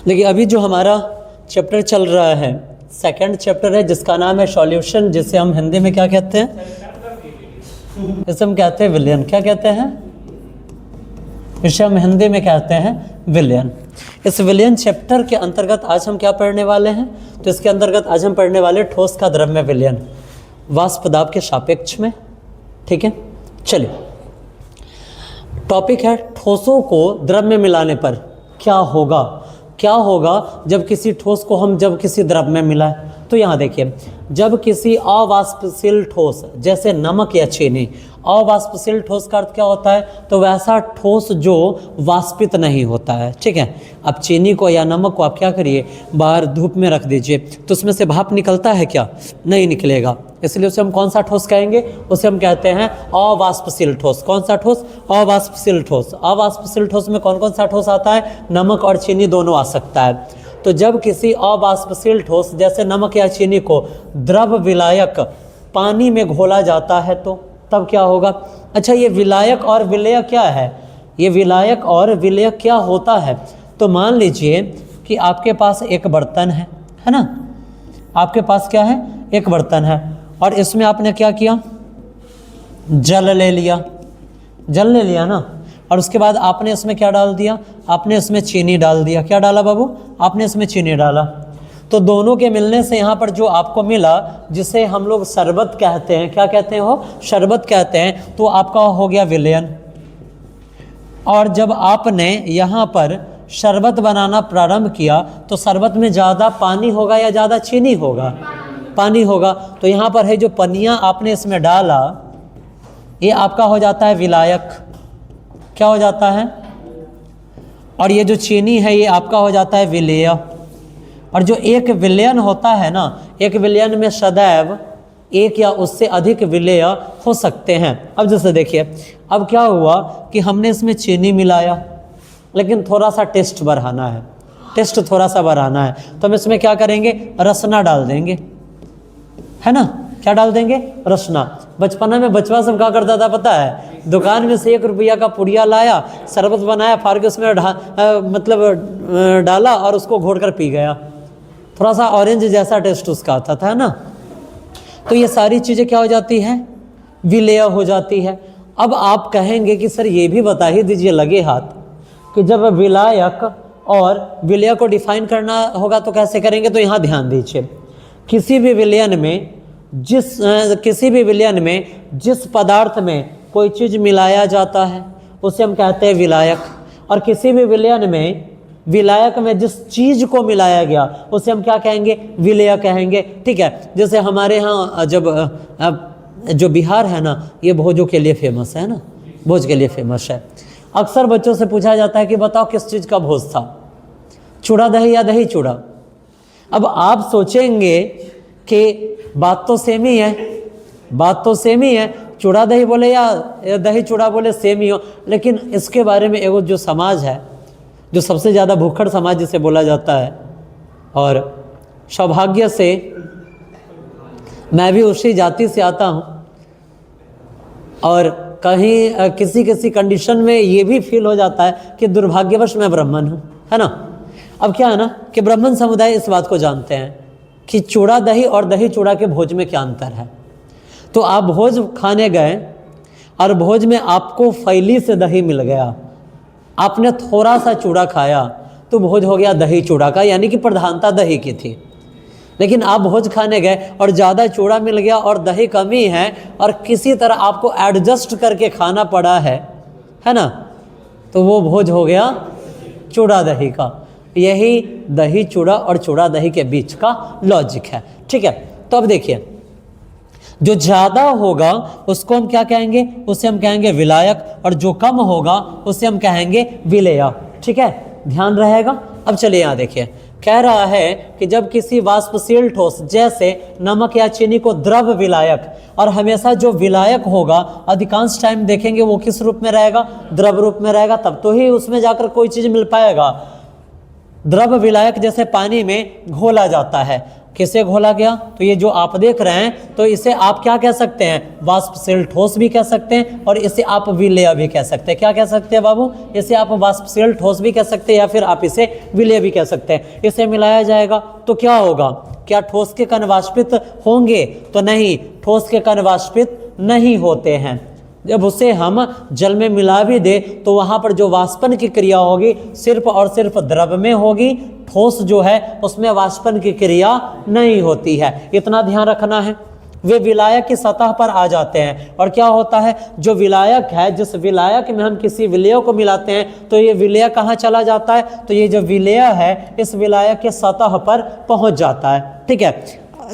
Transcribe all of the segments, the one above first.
देखिए अभी जो हमारा चैप्टर चल रहा है, सेकंड चैप्टर है जिसका नाम है सॉल्यूशन, जिसे हम हिंदी में क्या कहते हैं? इसे हम कहते हैं विलयन। क्या कहते हैं? इसे हम हिंदी में कहते हैं विलयन। इस विलयन चैप्टर के अंतर्गत आज हम क्या पढ़ने वाले हैं? तो इसके अंतर्गत आज हम पढ़ने वाले ठोस का द्रव्य विलयन वाष्प दाब के सापेक्ष में। ठीक है, चलिए टॉपिक है ठोसों को द्रव में मिलाने पर क्या होगा। क्या होगा जब किसी ठोस को हम जब किसी द्रव में मिलाएं? तो यहाँ देखिए, जब किसी अवाष्पशील ठोस जैसे नमक या चीनी, अवाष्पशील ठोस का अर्थ क्या होता है? तो वैसा ठोस जो वाष्पित नहीं होता है। ठीक है, अब चीनी को या नमक को आप क्या करिए, बाहर धूप में रख दीजिए, तो उसमें से भाप निकलता है क्या? नहीं निकलेगा। इसलिए उसे हम कौन सा ठोस कहेंगे? उसे हम कहते हैं अवाष्पशील ठोस। कौन सा ठोस? अवाष्पशील ठोस। अवाष्पशील ठोस में कौन कौन सा ठोस आता है? नमक और चीनी दोनों आ सकता है। तो जब किसी अवाष्पशील ठोस जैसे नमक या चीनी को द्रव विलायक पानी में घोला जाता है तो तब क्या होगा? अच्छा, ये विलायक और विलेय क्या है? ये विलायक और विलेय क्या होता है? तो मान लीजिए कि आपके पास एक बर्तन है ना? आपके पास क्या है? एक बर्तन है और इसमें आपने क्या किया? जल ले लिया। जल ले लिया ना, और उसके बाद आपने इसमें क्या डाल दिया? आपने इसमें चीनी डाल दिया। क्या डाला बाबू? आपने इसमें चीनी डाला। तो दोनों के मिलने से यहाँ पर जो आपको मिला, जिसे हम लोग शरबत कहते हैं, क्या कहते हैं हो? शरबत कहते हैं। तो आपका हो गया विलयन। और जब आपने यहाँ पर शरबत बनाना प्रारंभ किया तो शरबत में ज़्यादा पानी होगा या ज़्यादा चीनी होगा? पानी होगा। तो यहाँ पर है जो पनिया आपने इसमें डाला, ये आपका हो जाता है विलायक। क्या हो जाता है? और ये जो चीनी है ये आपका हो जाता है विलेय। और जो एक विलयन होता है ना, एक विलयन में सदैव एक या उससे अधिक विलेय हो सकते हैं। अब जैसे देखिए, अब क्या हुआ कि हमने इसमें चीनी मिलाया, लेकिन थोड़ा सा टेस्ट बढ़ाना है, टेस्ट थोड़ा सा बढ़ाना है, तो हम इसमें क्या करेंगे? रसना डाल देंगे, है ना? क्या डाल देंगे? रसना। बचपना में बचवा सब क्या करता था पता है? दुकान में से 1 रुपया का पुड़िया लाया, शरबत बनाया, फाड़ के उसमें डाला और उसको घोट कर पी गया। थोड़ा सा ऑरेंज जैसा टेस्ट उसका आता था ना। तो ये सारी चीज़ें क्या हो जाती हैं? विलेय हो जाती है। अब आप कहेंगे कि सर ये भी बता ही दीजिए लगे हाथ कि जब विलायक और विलेय को डिफाइन करना होगा तो कैसे करेंगे? तो यहाँ ध्यान दीजिए, किसी भी विलयन में जिस पदार्थ में कोई चीज़ मिलाया जाता है उसे हम कहते हैं विलायक। और किसी भी विलयन में विलायक में जिस चीज़ को मिलाया गया उसे हम क्या कहेंगे? विलेय कहेंगे। ठीक है, जैसे हमारे यहाँ जो बिहार है ना, ये भोजों के लिए फेमस है ना, भोज के लिए फेमस है। अक्सर बच्चों से पूछा जाता है कि बताओ किस चीज़ का भोज था, चूड़ा दही या दही चूड़ा? अब आप सोचेंगे कि बात तो सेम ही है, बात तो सेम ही है, चूड़ा दही बोले या दही चूड़ा बोले सेम ही हो। लेकिन इसके बारे में एगो जो समाज है, जो सबसे ज़्यादा भूखड़ समाज जिसे बोला जाता है, और सौभाग्य से मैं भी उसी जाति से आता हूँ, और कहीं किसी किसी कंडीशन में ये भी फील हो जाता है कि दुर्भाग्यवश मैं ब्राह्मण हूँ, है ना। अब क्या है ना कि ब्राह्मण समुदाय इस बात को जानते हैं कि चूड़ा दही और दही चूड़ा के भोज में क्या अंतर है। तो आप भोज खाने गए और भोज में आपको फैली से दही मिल गया, आपने थोड़ा सा चूड़ा खाया तो भोज हो गया दही चूड़ा का, यानी कि प्रधानता दही की थी। लेकिन आप भोज खाने गए और ज़्यादा चूड़ा मिल गया और दही कमी है, और किसी तरह आपको एडजस्ट करके खाना पड़ा है ना, तो वो भोज हो गया चूड़ा दही का। यही दही चूड़ा और चूड़ा दही के बीच का लॉजिक है। ठीक है, तो अब देखिए, जो ज़्यादा होगा उसको हम क्या कहेंगे? उसे हम कहेंगे विलायक, और जो कम होगा उसे हम कहेंगे विलेय। ठीक है, ध्यान रहेगा। अब चलिए यहाँ देखिए, कह रहा है कि जब किसी वाष्पशील ठोस जैसे नमक या चीनी को द्रव विलायक, और हमेशा जो विलायक होगा अधिकांश टाइम देखेंगे वो किस रूप में रहेगा? द्रव रूप में रहेगा, तब तो ही उसमें जाकर कोई चीज़ मिल पाएगा। द्रव विलायक जैसे पानी में घोला जाता है, किसे घोला गया? तो ये जो आप देख रहे हैं, तो इसे आप क्या कह सकते हैं? वाष्पशील ठोस भी कह सकते हैं, और इसे आप विलेय भी कह सकते हैं। क्या कह सकते हैं बाबू? इसे आप वाष्पशील ठोस भी कह सकते हैं, या फिर आप इसे विलेय भी कह सकते हैं। इसे मिलाया जाएगा तो क्या होगा? क्या ठोस के कण वाष्पित होंगे? तो नहीं, ठोस के कण वाष्पित नहीं होते हैं। जब उसे हम जल में मिला भी दे तो वहाँ पर जो वाष्पन की क्रिया होगी सिर्फ और सिर्फ द्रव में होगी, ठोस जो है उसमें वाष्पन की क्रिया नहीं होती है। इतना ध्यान रखना है। वे विलायक की सतह पर आ जाते हैं, और क्या होता है? जो विलायक है, जिस विलायक में हम किसी विलेय को मिलाते हैं, तो ये विलेय कहाँ चला जाता है? तो ये जो विलेय है इस विलायक के सतह पर पहुँच जाता है। ठीक है,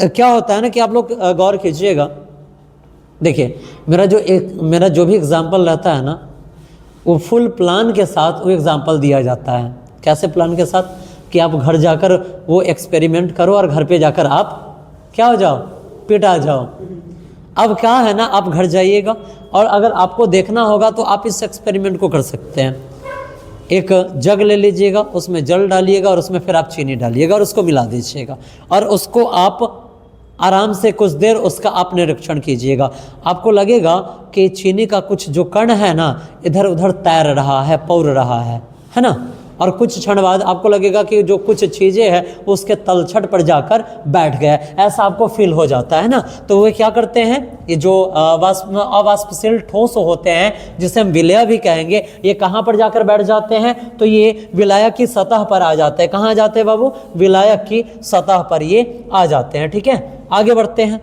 क्या होता है ना कि आप लोग गौर कीजिएगा। देखिए, मेरा जो भी एग्जाम्पल रहता है ना, वो फुल प्लान के साथ वो एग्जाम्पल दिया जाता है। कैसे प्लान के साथ? कि आप घर जाकर वो एक्सपेरिमेंट करो और घर पे जाकर आप क्या हो जाओ? पिटा जाओ। अब क्या है ना, आप घर जाइएगा और अगर आपको देखना होगा तो आप इस एक्सपेरिमेंट को कर सकते हैं। एक जग ले लीजिएगा, उसमें जल डालिएगा और उसमें फिर आप चीनी डालिएगा और उसको मिला दीजिएगा, और उसको आप आराम से कुछ देर उसका आप निरीक्षण कीजिएगा। आपको लगेगा कि चीनी का कुछ जो कण है ना, इधर उधर तैर रहा है, पौर रहा है ना। और कुछ क्षण बाद आपको लगेगा कि जो कुछ चीज़ें हैं उसके तलछट पर जाकर बैठ गया, ऐसा आपको फील हो जाता है ना। तो वे क्या करते हैं? ये जो अवाष्पशील ठोस होते हैं, जिसे हम विलेय भी कहेंगे, ये कहाँ पर जाकर बैठ जाते हैं? तो ये विलायक की सतह पर आ जाते हैं। कहाँ आ जाते हैं बाबू? विलायक की सतह पर ये आ जाते हैं। ठीक है, आगे बढ़ते हैं।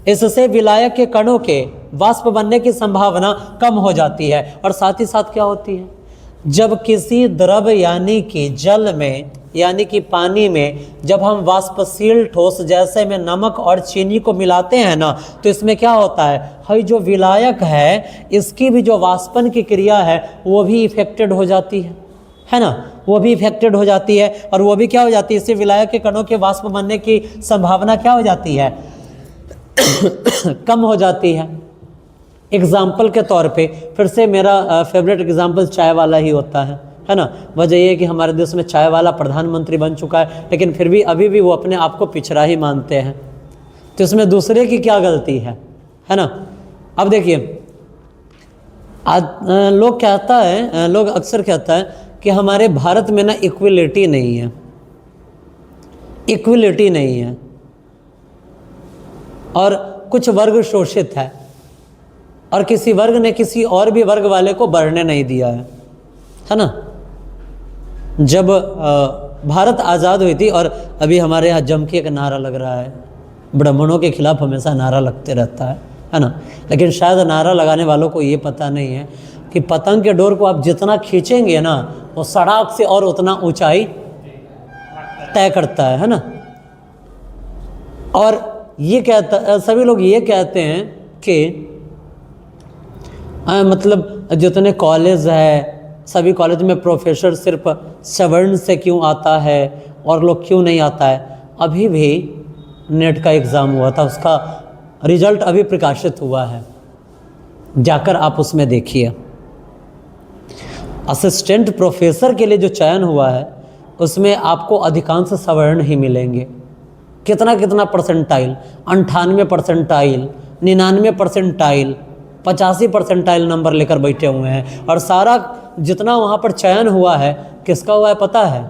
इससे विलायक के कणों के वाष्प बनने की संभावना कम हो जाती है, और साथ ही साथ क्या होती है? जब किसी द्रव यानी कि जल में, यानी कि पानी में, जब हम वाष्पशील ठोस जैसे में नमक और चीनी को मिलाते हैं ना, तो इसमें क्या होता है? हई जो विलायक है इसकी भी जो वाष्पन की क्रिया है वो भी इफेक्टेड हो जाती है ना। वो भी इफेक्टेड हो जाती है, और वो भी क्या हो जाती है? इससे विलायक के कणों के वाष्प बनने की संभावना क्या हो जाती है? कम हो जाती है। एग्जाम्पल के तौर पे फिर से मेरा फेवरेट एग्जाम्पल चाय वाला ही होता है ना। वजह ये है कि हमारे देश में चाय वाला प्रधानमंत्री बन चुका है, लेकिन फिर भी अभी भी वो अपने आप को पिछड़ा ही मानते हैं। तो इसमें दूसरे की क्या गलती है ना। अब देखिए, आज लोग अक्सर कहता है कि हमारे भारत में ना इक्वलिटी नहीं है, इक्वलिटी नहीं है, और कुछ वर्ग शोषित है, और किसी वर्ग ने किसी और भी वर्ग वाले को बढ़ने नहीं दिया है ना। जब भारत आज़ाद हुई थी, और अभी हमारे यहाँ जम के एक नारा लग रहा है, ब्राह्मणों के खिलाफ हमेशा नारा लगते रहता है ना। लेकिन शायद नारा लगाने वालों को ये पता नहीं है कि पतंग के डोर को आप जितना खींचेंगे ना, वो सड़क से और उतना ऊंचाई तय करता है ना। और ये सभी लोग ये कहते हैं कि मतलब जितने कॉलेज है, सभी कॉलेज में प्रोफेसर सिर्फ सवर्ण से क्यों आता है और लोग क्यों नहीं आता है। अभी भी नेट का एग्ज़ाम हुआ था, उसका रिजल्ट अभी प्रकाशित हुआ है, जाकर आप उसमें देखिए। असिस्टेंट प्रोफेसर के लिए जो चयन हुआ है उसमें आपको अधिकांश सवर्ण ही मिलेंगे। कितना percentile, 98 percentile, 99 percentile, 85 percentile number लेकर बैठे हुए हैं। और सारा जितना वहाँ पर चयन हुआ है किसका हुआ है पता है?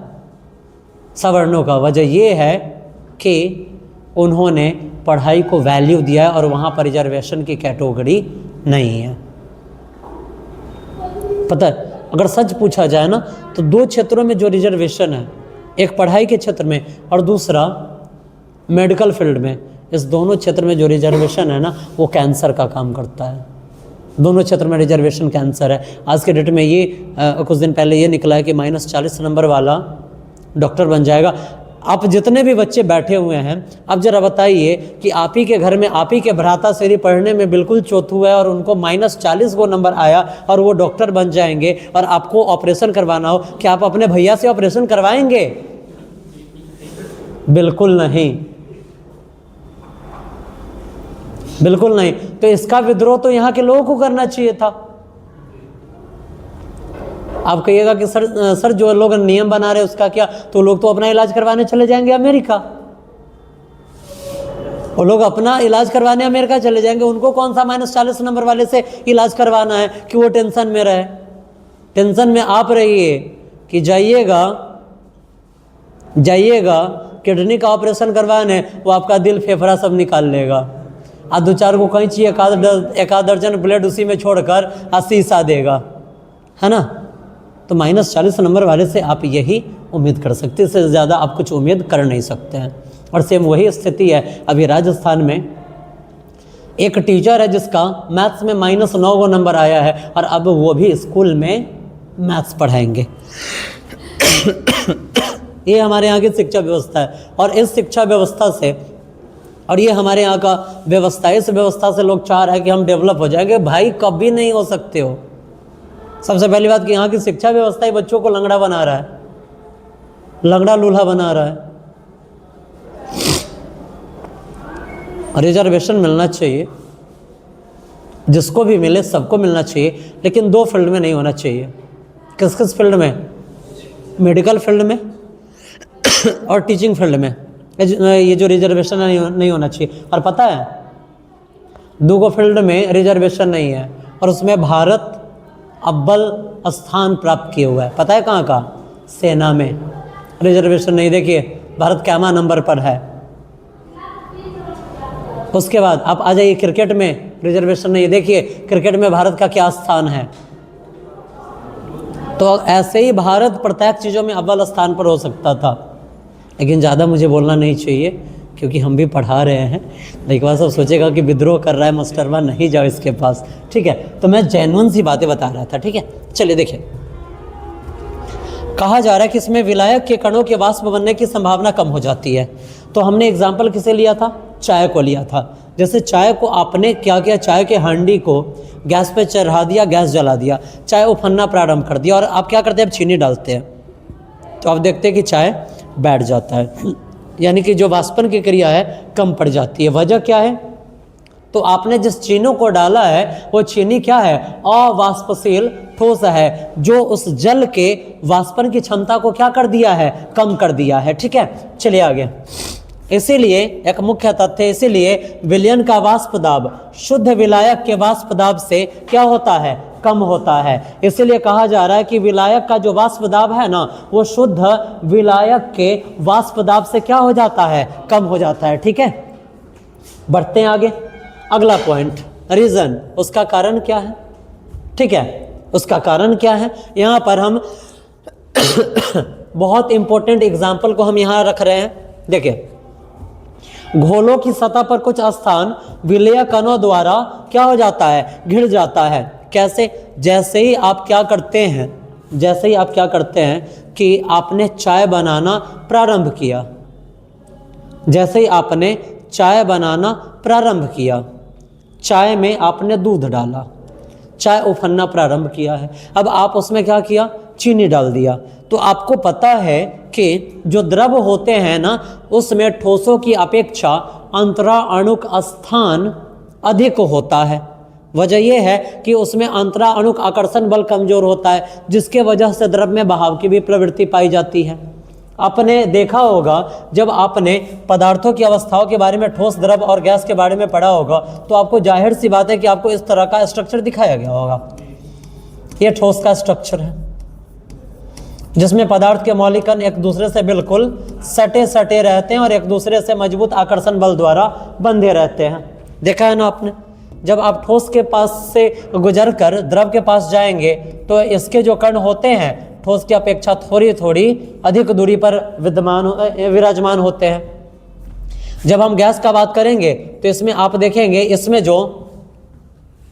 सवर्णों का। वजह ये है कि उन्होंने पढ़ाई को वैल्यू दिया है, और वहाँ पर रिजर्वेशन की कैटेगरी नहीं है। पता है, अगर सच पूछा जाए ना, तो दो क्षेत्रों में जो रिजर्वेशन है, एक पढ़ाई के क्षेत्र में और दूसरा मेडिकल फील्ड में, इस दोनों क्षेत्र में जो रिजर्वेशन है ना, वो कैंसर का काम करता है। दोनों क्षेत्र में रिजर्वेशन कैंसर है। आज के डेट में ये कुछ दिन पहले ये निकला है कि -40 नंबर वाला डॉक्टर बन जाएगा। आप जितने भी बच्चे बैठे हुए हैं, अब जरा बताइए कि आप ही के घर में आप ही के भ्राता श्री पढ़ने में बिल्कुल चौथू है, और उनको -40 को नंबर आया और वो डॉक्टर बन जाएंगे, और आपको ऑपरेशन करवाना हो, क्या आप अपने भैया से ऑपरेशन करवाएंगे? बिल्कुल नहीं, बिल्कुल नहीं। तो इसका विद्रोह तो यहाँ के लोगों को करना चाहिए था। आप कहिएगा कि सर जो लोग नियम बना रहे उसका क्या? तो लोग तो अपना इलाज करवाने चले जाएंगे अमेरिका, वो लोग अपना इलाज करवाने अमेरिका चले जाएंगे, उनको कौन सा -40 नंबर वाले से इलाज करवाना है कि वो टेंशन में रहे। टेंशन में आप रहिए कि जाइएगा किडनी का ऑपरेशन करवाने, वो आपका दिल फेफड़ा सब निकाल लेगा, और 2-4 को कहीं चाहिए, एक आध दर्जन ब्लेड उसी में छोड़कर शीशा देगा, है ना। तो -40 नंबर वाले से आप यही उम्मीद कर सकते हैं, इससे ज़्यादा आप कुछ उम्मीद कर नहीं सकते हैं। और सेम वही स्थिति है अभी राजस्थान में। एक टीचर है जिसका मैथ्स में -9 नंबर आया है, और अब वो भी स्कूल में मैथ्स पढ़ाएंगे। ये हमारे यहाँ की शिक्षा व्यवस्था है, और इस शिक्षा व्यवस्था से, और ये हमारे यहाँ का व्यवस्था, इस व्यवस्था से लोग चाह रहे हैं कि हम डेवलप हो जाएंगे। भाई कभी नहीं हो सकते हो। सबसे पहली बात कि यहाँ की शिक्षा व्यवस्था ही बच्चों को लंगड़ा बना रहा है, लंगड़ा लूल्हा बना रहा है। रिजर्वेशन मिलना चाहिए, जिसको भी मिले सबको मिलना चाहिए, लेकिन 2 फील्ड में नहीं होना चाहिए। किस किस फील्ड में? मेडिकल फील्ड में और टीचिंग फील्ड में ये जो रिजर्वेशन नहीं होना चाहिए। और पता है 2 फील्ड में रिजर्वेशन नहीं है, और उसमें भारत अव्वल स्थान प्राप्त किए हुआ है। पता है कहाँ का? सेना में रिजर्वेशन नहीं। देखिए भारत कैमा नंबर पर है। उसके बाद आप आ जाइए क्रिकेट में रिजर्वेशन नहीं। देखिए क्रिकेट में भारत का क्या स्थान है। तो ऐसे ही भारत प्रत्येक चीज़ों में अव्वल स्थान पर हो सकता था, लेकिन ज़्यादा मुझे बोलना नहीं चाहिए क्योंकि हम भी पढ़ा रहे हैं। एक बार सब सोचेगा कि विद्रोह कर रहा है मास्टरवा, नहीं जाओ इसके पास, ठीक है। तो मैं जेन्युइन सी बातें बता रहा था, ठीक है। चलिए देखिए, कहा जा रहा है कि इसमें विलायक के कणों के वाष्प बनने की संभावना कम हो जाती है। तो हमने एग्जाम्पल किसे लिया था? चाय को लिया था। जैसे चाय को आपने क्या किया, चाय के हांडी को गैस पे चढ़ा दिया, गैस जला दिया, चाय उफनना प्रारंभ कर दिया, और आप क्या करते हैं? अब चीनी डालते हैं, तो आप देखते हैं कि चाय बैठ जाता है, यानी कि जो वाष्पन की क्रिया है कम पड़ जाती है। वजह क्या है? तो आपने जिस चीनी को डाला है वो चीनी क्या है? अवाष्पशील ठोस है, जो उस जल के वाष्पन की क्षमता को क्या कर दिया है? कम कर दिया है, ठीक है। चलिए आगे। इसीलिए एक मुख्य तथ्य, इसीलिए विलयन का वाष्प दाब शुद्ध विलायक के वाष्प दाब से क्या होता है? कम होता है। इसीलिए कहा जा रहा है कि विलायक का जो वाष्प दाब है ना, वो शुद्ध विलायक के वाष्प दाब से क्या हो जाता है? कम हो जाता है, ठीक है। बढ़ते हैं आगे। अगला पॉइंट, रीजन, उसका कारण क्या है? ठीक है, उसका कारण क्या है? यहाँ पर हम बहुत इंपॉर्टेंट एग्जाम्पल को हम यहाँ रख रहे हैं। देखिए, घोलों की सतह पर कुछ स्थान विलेय कणों द्वारा क्या हो जाता है? घिर जाता है। कैसे? जैसे ही आप क्या करते हैं कि आपने चाय बनाना प्रारंभ किया, जैसे ही आपने चाय बनाना प्रारंभ किया, चाय में आपने दूध डाला, चाय उफनना प्रारंभ किया है। अब आप उसमें क्या किया? चीनी डाल दिया। तो आपको पता है कि जो द्रव होते हैं ना, उसमें ठोसों की अपेक्षा अंतराणुक स्थान अधिक होता है। वजह यह है कि उसमें अंतराणुक आकर्षण बल कमजोर होता है, जिसके वजह से द्रव में बहाव की भी प्रवृत्ति पाई जाती है। आपने देखा होगा जब आपने पदार्थों की अवस्थाओं के बारे में, ठोस, द्रव और गैस के बारे में पढ़ा होगा, तो आपको जाहिर सी बात है कि आपको इस तरह का स्ट्रक्चर दिखाया गया होगा। यह ठोस का स्ट्रक्चर है जिसमें पदार्थ के मौलिक कण एक दूसरे से बिल्कुल सटे रहते हैं और एक दूसरे से मजबूत आकर्षण बल द्वारा बंधे रहते हैं। देखा है ना आपने? जब आप ठोस के पास से गुजरकर द्रव के पास जाएंगे तो इसके जो कण होते हैं ठोस की अपेक्षा थोड़ी अधिक दूरी पर विराजमान होते हैं। जब हम गैस का बात करेंगे तो इसमें आप देखेंगे, इसमें जो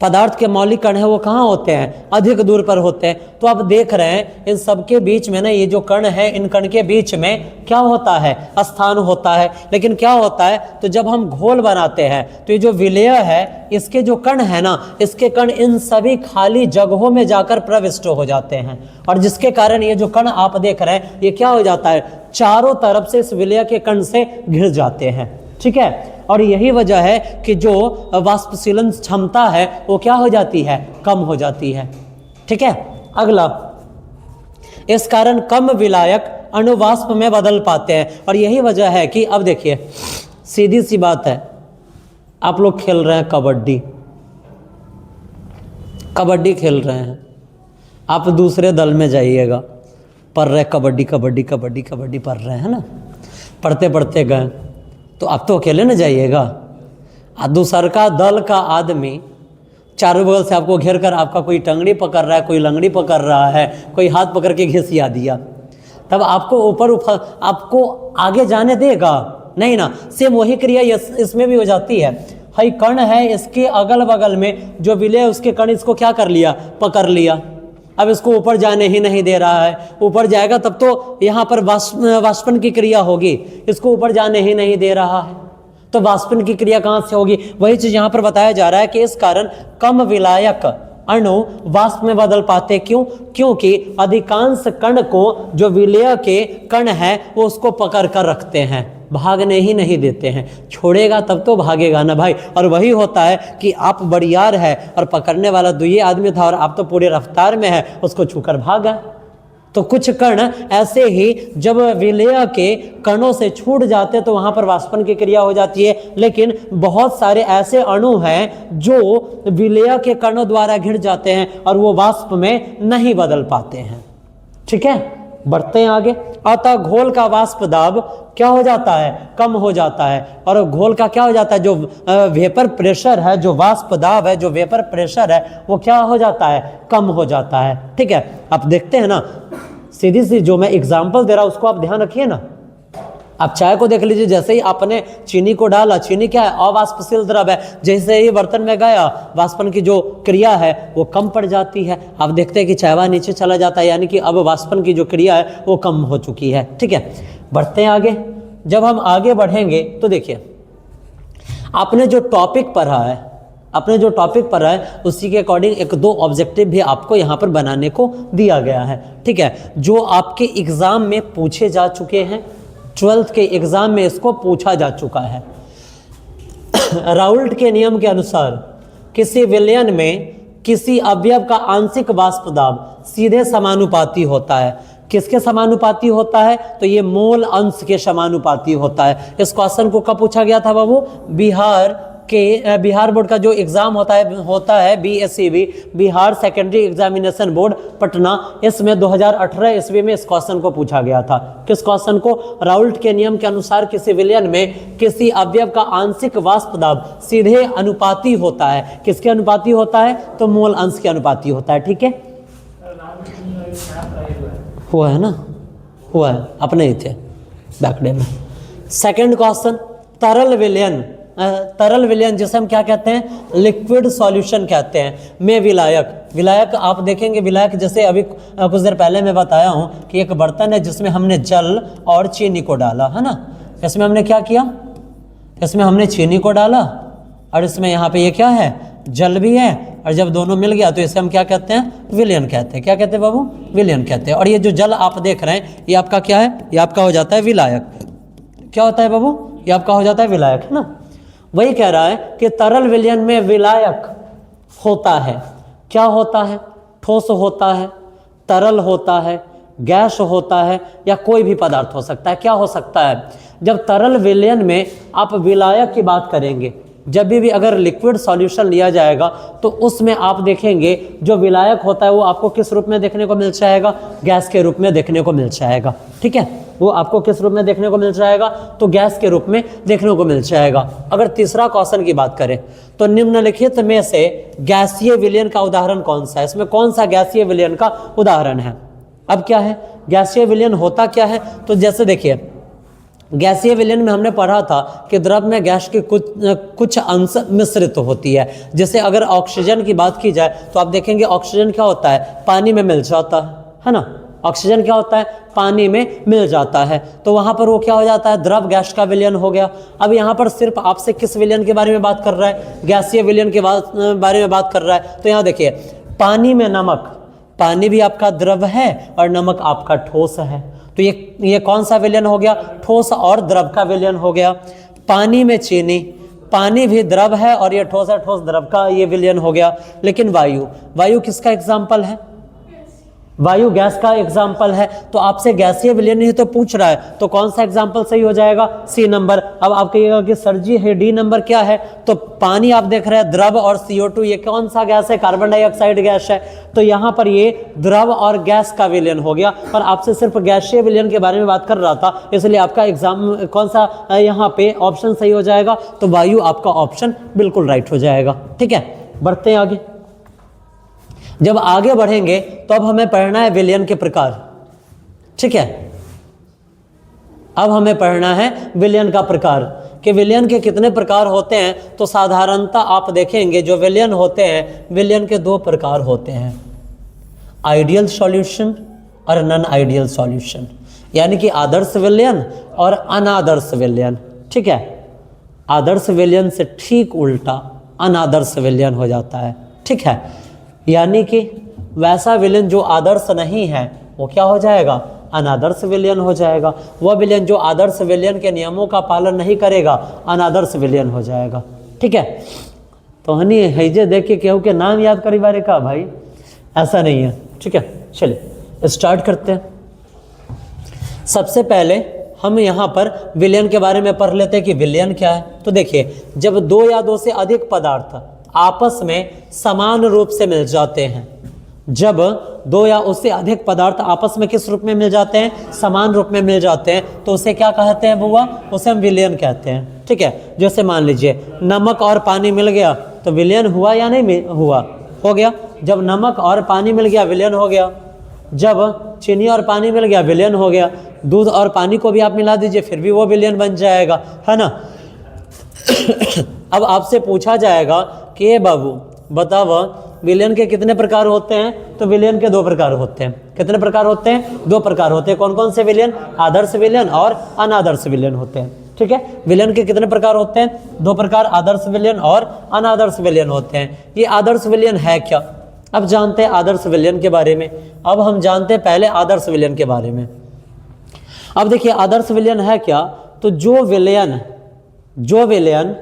पदार्थ के मौलिक कण है वो कहाँ होते हैं? अधिक दूर पर होते हैं। तो आप देख रहे हैं इन सबके बीच में ना, ये जो कण है, इन कण के बीच में क्या होता है? स्थान होता है। लेकिन क्या होता है? तो जब हम घोल बनाते हैं तो ये जो विलेय है, इसके जो कण है ना, इसके कण इन सभी खाली जगहों में जाकर प्रविष्ट हो जाते हैं, और जिसके कारण ये जो कण आप देख रहे हैं ये क्या हो जाता है? चारों तरफ से इस विलेय के कण से घिर जाते हैं, ठीक है। और यही वजह है कि जो वाष्पशीलन क्षमता है वो क्या हो जाती है? कम हो जाती है, ठीक है। अगला, इस कारण कम विलायक अणुवाष्प में बदल पाते हैं, और यही वजह है कि अब देखिए, सीधी सी बात है, आप लोग खेल रहे हैं कबड्डी, कबड्डी खेल रहे हैं, आप दूसरे दल में जाइएगा, पढ़ रहे कबड्डी कबड्डी कबड्डी कबड्डी पढ़ रहे हैं ना, पढ़ते पढ़ते गए तो आप तो अकेले न जाइएगा, दूसर का दल का आदमी चारों बगल से आपको घेर कर आपका कोई टंगड़ी पकड़ रहा है, कोई लंगड़ी पकड़ रहा है, कोई हाथ पकड़ के घिसिया दिया, तब आपको ऊपर आपको आगे जाने देगा नहीं ना। सेम वही क्रिया इसमें भी हो जाती है। हई कर्ण है, इसके अगल बगल में जो विलय उसके कर्ण इसको क्या कर लिया, पकड़ लिया, अब इसको ऊपर जाने ही नहीं दे रहा है। ऊपर जाएगा तब तो यहाँ पर वाष्पन की क्रिया होगी, इसको ऊपर जाने ही नहीं दे रहा है, तो वाष्पन की क्रिया कहाँ से होगी? वही चीज यहाँ पर बताया जा रहा है कि इस कारण कम विलायक अणु वाष्प में बदल पाते। क्यों? क्योंकि अधिकांश कण को जो विलय के कण है वो उसको पकड़ कर रखते हैं, भागने ही नहीं देते हैं। छोड़ेगा तब तो भागेगा ना भाई। और वही होता है कि आप बड़ियार है और पकड़ने वाला दुइये आदमी था और आप तो पूरी रफ्तार में है, उसको छूकर भागा। तो कुछ कण ऐसे ही जब विलय के कणों से छूट जाते तो वहां पर वाष्पन की क्रिया हो जाती है। लेकिन बहुत सारे ऐसे अणु हैं जो विलय के कणों द्वारा घिर जाते हैं और वो वाष्प में नहीं बदल पाते हैं। ठीक है, बढ़ते हैं आगे। अतः घोल का वाष्प दाब क्या हो जाता है? कम हो जाता है। और घोल का क्या हो जाता है? जो वेपर प्रेशर है, जो वाष्प दाब है, जो वेपर प्रेशर है, वो क्या हो जाता है? कम हो जाता है। ठीक है, आप देखते हैं ना, सीधी सी जो मैं एग्जांपल दे रहा हूं उसको आप ध्यान रखिए ना। आप चाय को देख लीजिए, जैसे ही आपने चीनी को डाला, चीनी क्या है? अवाष्पशील द्रव है। जैसे ही बर्तन में गया, वाष्पन की जो क्रिया है वो कम पड़ जाती है। आप देखते हैं कि चायवा नीचे चला जाता है, यानी कि अब वाष्पन की जो क्रिया है वो कम हो चुकी है। ठीक है, बढ़ते हैं आगे। जब हम आगे बढ़ेंगे तो देखिए, आपने जो टॉपिक पढ़ा है उसी के अकॉर्डिंग एक दो ऑब्जेक्टिव भी आपको यहाँ पर बनाने को दिया गया है। ठीक है, जो आपके एग्जाम में पूछे जा चुके हैं, 12th के एग्जाम में इसको पूछा जा चुका है। राउल्ट के नियम के अनुसार किसी विलयन में किसी अवयव का आंशिक वाष्प दाब सीधे समानुपाती होता है। किसके समानुपाती होता है? तो ये मोल अंश के समानुपाती होता है। इस क्वेश्चन को कब पूछा गया था बाबू? बिहार बोर्ड का जो एग्जाम होता है BSEB, Bihar secondary examination board Patna, इसमें 2018 ईस्वी में इस क्वेश्चन को पूछा गया था। किस क्वेश्चन को? राउल्ट के नियम के अनुसार किसी विलयन में किसी अवयव का आंशिक वाष्प दाब सीधे अनुपाती होता है। किसके अनुपाती होता है? तो मोल अंश के अनुपाती होता है। ठीक है, हुआ है ना, हुआ है, अपने ही थे बैकडे में। सेकेंड क्वेश्चन, तरल विलयन जिसे हम क्या कहते हैं? लिक्विड सॉल्यूशन कहते हैं, में विलायक आप देखेंगे, विलायक जैसे अभी कुछ देर पहले मैं बताया हूं कि एक बर्तन है जिसमें हमने जल और चीनी को डाला है ना। इसमें हमने क्या किया? इसमें हमने चीनी को डाला और इसमें यहाँ पे ये क्या है? जल भी है, और जब दोनों मिल गया तो इसे हम क्या कहते हैं? विलयन कहते हैं। क्या कहते हैं बाबू? विलयन कहते हैं। और ये जो जल आप देख रहे हैं ये आपका क्या है? ये आपका हो जाता है विलायक। क्या होता है बाबू? ये आपका हो जाता है विलायक, है ना। वही कह रहा है कि तरल विलयन में विलायक होता है। क्या होता है? ठोस होता है, तरल होता है, गैस होता है, या कोई भी पदार्थ हो सकता है। क्या हो सकता है? जब तरल विलयन में आप विलायक की बात करेंगे, जब भी अगर लिक्विड सॉल्यूशन लिया जाएगा तो उसमें आप देखेंगे जो विलायक होता है वो आपको किस रूप में देखने को मिल जाएगा? गैस के रूप में देखने को मिल जाएगा। ठीक है, वो आपको किस रूप में देखने को मिल जाएगा? तो गैस के रूप में देखने को मिल जाएगा। अगर तीसरा क्वेश्चन की बात करें तो निम्नलिखित में से गैसीय विलयन का उदाहरण कौन सा है? इसमें कौन सा गैसीय विलयन का उदाहरण है? अब क्या है गैसीय विलयन होता क्या है? तो जैसे देखिए, गैसीय विलयन में हमने पढ़ा था कि द्रव में गैस के कुछ अंश मिश्रित होती है। जैसे अगर ऑक्सीजन की बात की जाए तो आप देखेंगे ऑक्सीजन क्या होता है? पानी में मिल जाता है ना। ऑक्सीजन क्या होता है? पानी में मिल जाता है, तो वहाँ पर वो क्या हो जाता है? द्रव गैस का विलयन हो गया। अब यहाँ पर सिर्फ आपसे किस विलयन के बारे में बात कर रहा है? गैसीय विलयन के बारे में बात कर रहा है। तो यहाँ देखिए, पानी में नमक, पानी भी आपका द्रव है और नमक आपका ठोस है, तो ये कौन सा विलयन हो गया? ठोस और द्रव का विलयन हो गया। पानी में चीनी, पानी भी द्रव है और ये ठोस है, ठोस द्रव का ये विलयन हो गया। लेकिन वायु किसका एग्जाम्पल है? वायु गैस का एग्जाम्पल है, तो आपसे गैसीय विलयन ही तो पूछ रहा है, तो कौन सा एग्जाम्पल सही हो जाएगा? C number. अब आप कहिएगा कि सर जी है डी नंबर क्या है? तो पानी आप देख रहे हैं द्रव और CO2, ये कौन सा गैस है? कार्बन डाइऑक्साइड गैस है। तो यहाँ पर ये द्रव और गैस का विलयन हो गया, पर आपसे सिर्फ गैसीय विलयन के बारे में बात कर रहा था, इसलिए आपका एग्जाम कौन सा यहाँ पे ऑप्शन सही हो जाएगा? तो वायु आपका ऑप्शन बिल्कुल राइट हो जाएगा। ठीक है, बढ़ते हैं आगे। जब आगे बढ़ेंगे तो अब हमें पढ़ना है विलयन के प्रकार। ठीक है, अब हमें पढ़ना है विलयन का प्रकार, कि विलयन के कितने प्रकार होते हैं। तो साधारणतः आप देखेंगे जो विलयन होते हैं, विलयन के दो प्रकार होते हैं, आइडियल सॉल्यूशन और नॉन आइडियल सॉल्यूशन, यानी कि आदर्श विलयन और अनादर्श विलयन। ठीक है, आदर्श विलयन से ठीक उल्टा अनादर्श विलयन हो जाता है। ठीक है, यानी कि वैसा विलयन जो आदर्श नहीं है वो क्या हो जाएगा? अनादर्श विलयन हो जाएगा। वह विलयन जो आदर्श विलयन के नियमों का पालन नहीं करेगा, अनादर्श विलयन हो जाएगा। ठीक है, तो हनी हैजे देख के केहू के नाम याद करी बारे का भाई, ऐसा नहीं है। ठीक है, चलिए स्टार्ट करते हैं। सबसे पहले हम यहाँ पर विलयन के बारे में पढ़ लेते हैं कि विलयन क्या है। तो देखिए, जब दो या दो से अधिक पदार्थ आपस में समान रूप से मिल जाते हैं, जब दो या उससे अधिक पदार्थ आपस में किस रूप में मिल जाते हैं? समान रूप में मिल जाते हैं, तो उसे क्या कहते हैं बुआ? उसे हम विलयन कहते हैं। ठीक है, जैसे मान लीजिए नमक और पानी मिल गया, तो विलयन हुआ या नहीं हुआ? हो गया। जब नमक और पानी मिल गया, विलयन हो गया। जब चीनी और पानी मिल गया, विलयन हो गया। दूध और पानी को भी आप मिला दीजिए, फिर भी वो विलयन बन जाएगा, है ना। अब आपसे पूछा जाएगा कि ये बाबू बताओ विलयन के कितने प्रकार होते हैं? तो विलयन के दो प्रकार होते हैं। कितने प्रकार होते हैं? दो प्रकार होते हैं। कौन कौन से विलयन? आदर्श विलयन और अनादर्श विलयन होते हैं। ठीक है, विलयन के कितने प्रकार होते हैं? दो प्रकार, आदर्श विलयन और अनादर्श विलयन होते हैं। ये आदर्श विलयन है क्या? अब जानते हैं आदर्श विलयन के बारे में। अब हम जानते हैं पहले आदर्श विलयन के बारे में। अब देखिए आदर्श विलयन है क्या? तो जो विलयन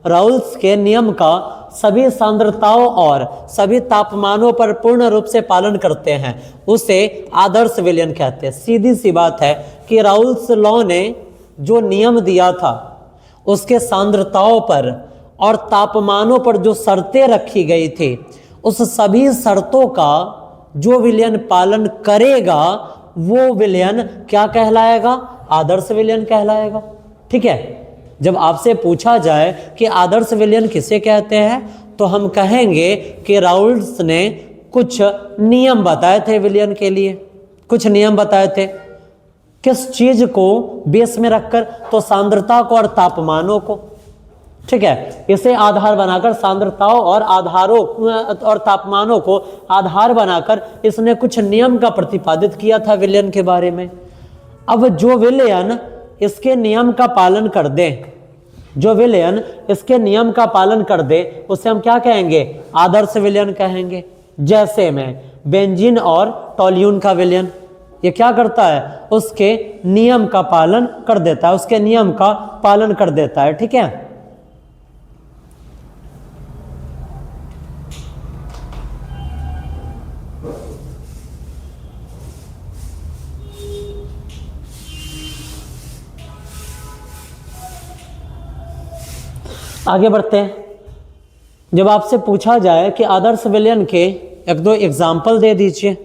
राउल्स के नियम का सभी सांद्रताओं और सभी तापमानों पर पूर्ण रूप से पालन करते हैं, उसे आदर्श विलयन कहते हैं। सीधी सी बात है कि राउल्स लॉ ने जो नियम दिया था, उसके सांद्रताओं पर और तापमानों पर जो शर्तें रखी गई थी, उस सभी शर्तों का जो विलयन पालन करेगा, वो विलयन क्या कहलाएगा? आदर्श विलयन कहलाएगा। ठीक है, जब आपसे पूछा जाए कि आदर्श विलयन किसे कहते हैं, तो हम कहेंगे कि राउल्स ने कुछ नियम बताए थे विलयन के लिए। कुछ नियम बताए थे, किस चीज को बेस में रखकर? तो सांद्रता को और तापमानों को। ठीक है, इसे आधार बनाकर, सांद्रताओं और आधारों और तापमानों को आधार बनाकर इसने कुछ नियम का प्रतिपादित किया था विलयन के बारे में। अब जो विलयन इसके नियम का पालन कर दे, जो विलयन इसके नियम का पालन कर दे, उसे हम क्या कहेंगे? आदर्श विलयन कहेंगे। जैसे में बेंजीन और टोल्यून का विलयन, ये क्या करता है? उसके नियम का पालन कर देता है, उसके नियम का पालन कर देता है। ठीक है, आगे बढ़ते हैं। जब आपसे पूछा जाए कि आदर्श विलयन के एक दो एग्जाम्पल दे दीजिए,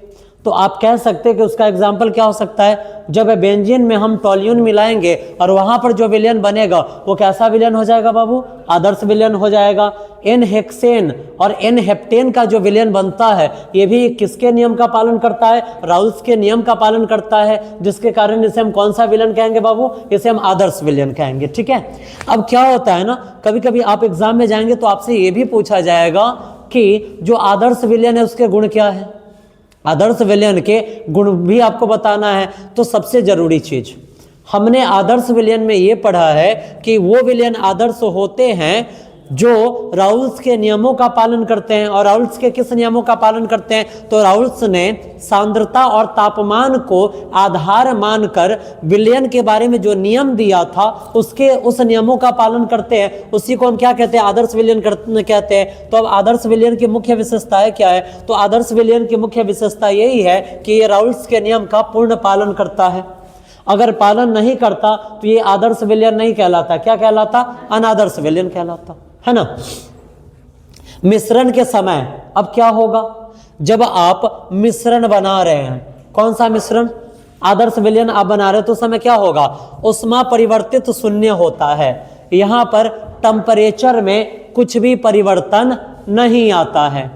तो आप कह सकते हैं कि उसका एग्जाम्पल क्या हो सकता है? जब बेंजीन में हम टोल्यून मिलाएंगे और वहां पर जो विलयन बनेगा वो कैसा विलयन हो जाएगा बाबू? आदर्श विलयन हो जाएगा। एन हेक्सेन और एन हेप्टेन का जो विलयन बनता है, ये भी किसके नियम का पालन करता है? राउल्स के नियम का पालन करता है, जिसके कारण इसे हम कौन सा विलयन कहेंगे बाबू? इसे हम आदर्श विलयन कहेंगे। ठीक है, अब क्या होता है ना, कभी कभी आप एग्जाम में जाएंगे तो आपसे ये भी पूछा जाएगा कि जो आदर्श विलयन है उसके गुण क्या है? आदर्श विलयन के गुण भी आपको बताना है। तो सबसे जरूरी चीज हमने आदर्श विलयन में ये पढ़ा है कि वो विलयन आदर्श होते हैं जो राउल्स के नियमों का पालन करते हैं। और राउल्स के किस नियमों का पालन करते हैं? तो राउल्स ने सांद्रता और तापमान को आधार मानकर विलयन के बारे में जो नियम दिया था उस नियमों का पालन करते हैं। उसी को हम क्या कहते हैं? आदर्श विलयन कहते हैं। तो अब आदर्श विलयन की मुख्य विशेषताएं क्या है? तो आदर्श विलयन की मुख्य विशेषता यही है कि ये राउल्स के नियम का पूर्ण पालन करता है। अगर पालन नहीं करता तो ये आदर्श विलयन नहीं कहलाता। क्या कहलाता? अनादर्श विलयन कहलाता है ना। मिश्रण के समय अब क्या होगा? जब आप मिश्रण बना रहे हैं, कौन सा मिश्रण? आदर्श विलयन आप बना रहे हो तो उस समय क्या होगा? ऊष्मा परिवर्तित शून्य होता है। यहां पर टेम्परेचर में कुछ भी परिवर्तन नहीं आता है।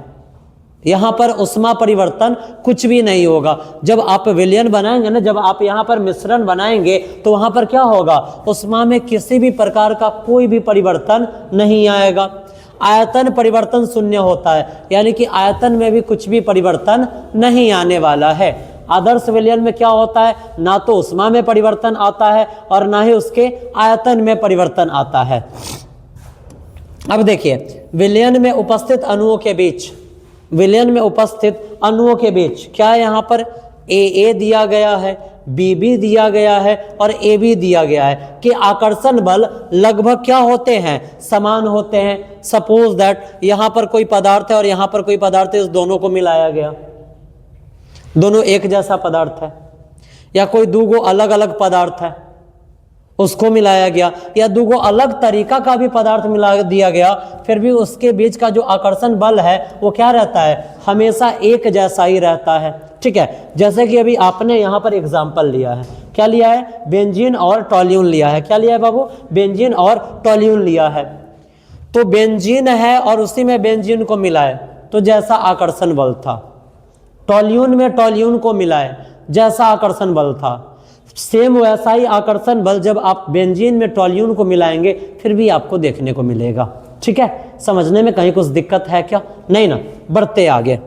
यहां पर ऊष्मा परिवर्तन कुछ भी नहीं होगा। जब आप विलयन बनाएंगे ना, जब आप यहां पर मिश्रण बनाएंगे तो वहां पर क्या होगा? ऊष्मा में किसी भी प्रकार का कोई भी परिवर्तन नहीं आएगा। आयतन परिवर्तन शून्य होता है, यानी कि आयतन में भी कुछ भी परिवर्तन नहीं आने वाला है। आदर्श विलयन में क्या होता है? ना तो ऊष्मा में परिवर्तन आता है और ना ही उसके आयतन में परिवर्तन आता है। अब देखिए, विलयन में उपस्थित अणुओं के बीच, विलयन में उपस्थित अणुओं के बीच क्या है? यहाँ पर ए दिया गया है, बी दिया गया है और ए बी दिया गया है कि आकर्षण बल लगभग क्या होते हैं? समान होते हैं। सपोज दैट यहाँ पर कोई पदार्थ है और यहाँ पर कोई पदार्थ है, इस दोनों को मिलाया गया, दोनों एक जैसा पदार्थ है। या कोई दूगो अलग अलग पदार्थ है, उसको मिलाया गया, या दूगो अलग तरीका का भी पदार्थ मिला दिया गया, फिर भी उसके बीच का जो आकर्षण बल है वो क्या रहता है? हमेशा एक जैसा ही रहता है। ठीक है, जैसे कि अभी आपने यहाँ पर एग्जाम्पल लिया है, क्या लिया है? बेंजीन और टॉल्यून लिया है। क्या लिया है बाबू? बेंजीन और टॉल्यून लिया है। तो बेंजीन है और उसी में बेंजीन को मिलाए तो जैसा आकर्षण बल था, टॉल्यून में टॉल्यून को मिलाए जैसा आकर्षण बल था, सेम वैसा ही आकर्षण बल जब आप बेंजीन में टॉल्यून को मिलाएंगे फिर भी आपको देखने को मिलेगा। ठीक है, समझने में कहीं कुछ दिक्कत है क्या? नहीं ना। बढ़ते आगे।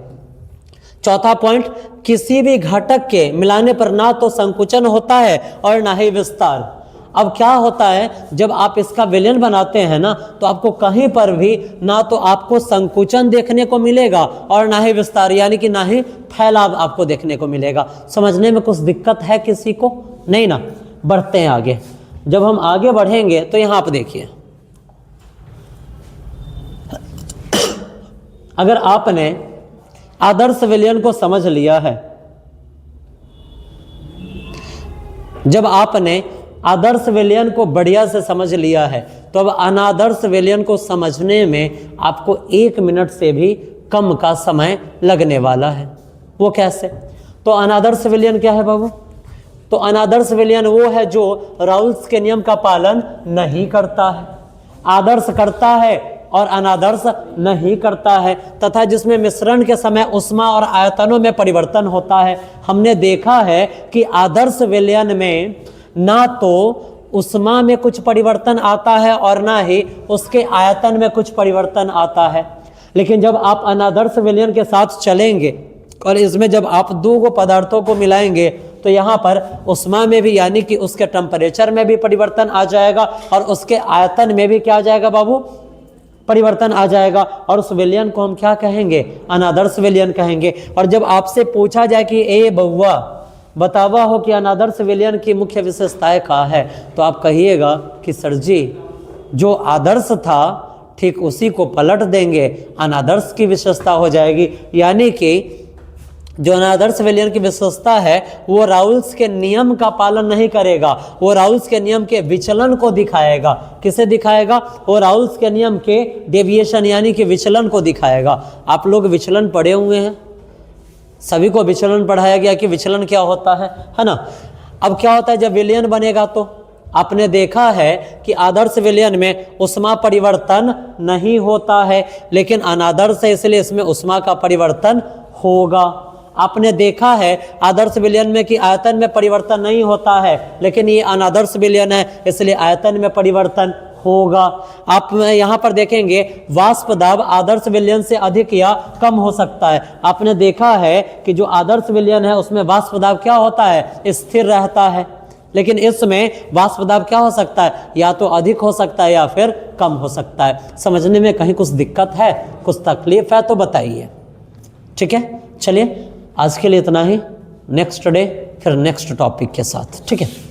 चौथा पॉइंट, किसी भी घटक के मिलाने पर ना तो संकुचन होता है और ना ही विस्तार। अब क्या होता है, जब आप इसका विलयन बनाते हैं ना तो आपको कहीं पर भी ना तो आपको संकुचन देखने को मिलेगा और ना ही विस्तार, यानी कि ना ही फैलाव आपको देखने को मिलेगा। समझने में कुछ दिक्कत है किसी को? नहीं ना। बढ़ते हैं आगे। जब हम आगे बढ़ेंगे तो यहां पर देखिए, अगर आपने आदर्श विलयन को समझ लिया है, जब आपने आदर्श विलयन को बढ़िया से समझ लिया है तो अब अनादर्श विलयन को समझने में आपको 1 मिनट से भी कम का समय लगने वाला है। वो कैसे? तो अनादर्श विलयन क्या है बाबू? तो अनादर्श विलयन वो है जो राउल्स के नियम का पालन नहीं करता है, आदर्श करता है और अनादर्श नहीं करता है, तथा जिसमें मिश्रण के समय ऊष्मा और आयतनों में परिवर्तन होता है। हमने देखा है कि आदर्श विलयन में ना तो ऊष्मा में कुछ परिवर्तन आता है और ना ही उसके आयतन में कुछ परिवर्तन आता है। लेकिन जब आप अनादर्श विलयन के साथ चलेंगे और इसमें जब आप दो पदार्थों को मिलाएंगे तो यहाँ पर ऊष्मा में भी, यानी कि उसके टेम्परेचर में भी परिवर्तन आ जाएगा और उसके आयतन में भी क्या आ जाएगा बाबू? परिवर्तन आ जाएगा। और उस विलयन को हम क्या कहेंगे? अनादर्श विलयन कहेंगे। और जब आपसे पूछा जाए कि ए बउआ बतावा हो कि अनादर्श विलयन की मुख्य विशेषताएं क्या है, तो आप कहिएगा कि सर जी जो आदर्श था ठीक उसी को पलट देंगे, अनादर्श की विशेषता हो जाएगी। यानी कि जो अनादर्श विलयन की विशेषता है वो राउल्स के नियम का पालन नहीं करेगा, वो राउल्स के नियम के विचलन को दिखाएगा। किसे दिखाएगा? वो राउल्स के नियम के डेविएशन यानी कि विचलन को दिखाएगा। आप लोग विचलन पढ़े हुए हैं, सभी को विचलन पढ़ाया गया कि विचलन क्या होता है ना। अब क्या होता है जब विलयन बनेगा तो आपने देखा है कि आदर्श विलयन में ऊष्मा परिवर्तन नहीं होता है, लेकिन अनादर्श है इसलिए इसमें ऊष्मा का परिवर्तन होगा। आपने देखा है आदर्श विलयन में कि आयतन में परिवर्तन नहीं होता है, लेकिन ये अनादर्श विलयन है इसलिए आयतन में परिवर्तन होगा। आप यहाँ पर देखेंगे वाष्प दाब आदर्श विलयन से अधिक या कम हो सकता है। आपने देखा है कि जो आदर्श विलयन है उसमें वाष्प दाब क्या होता है? स्थिर रहता है, लेकिन इसमें वाष्प दाब क्या हो सकता है, या तो अधिक हो सकता है या फिर कम हो सकता है। समझने में कहीं कुछ दिक्कत है, कुछ तकलीफ है तो बताइए। ठीक है, चलिए आज के लिए इतना ही, नेक्स्ट डे फिर नेक्स्ट टॉपिक के साथ। ठीक है।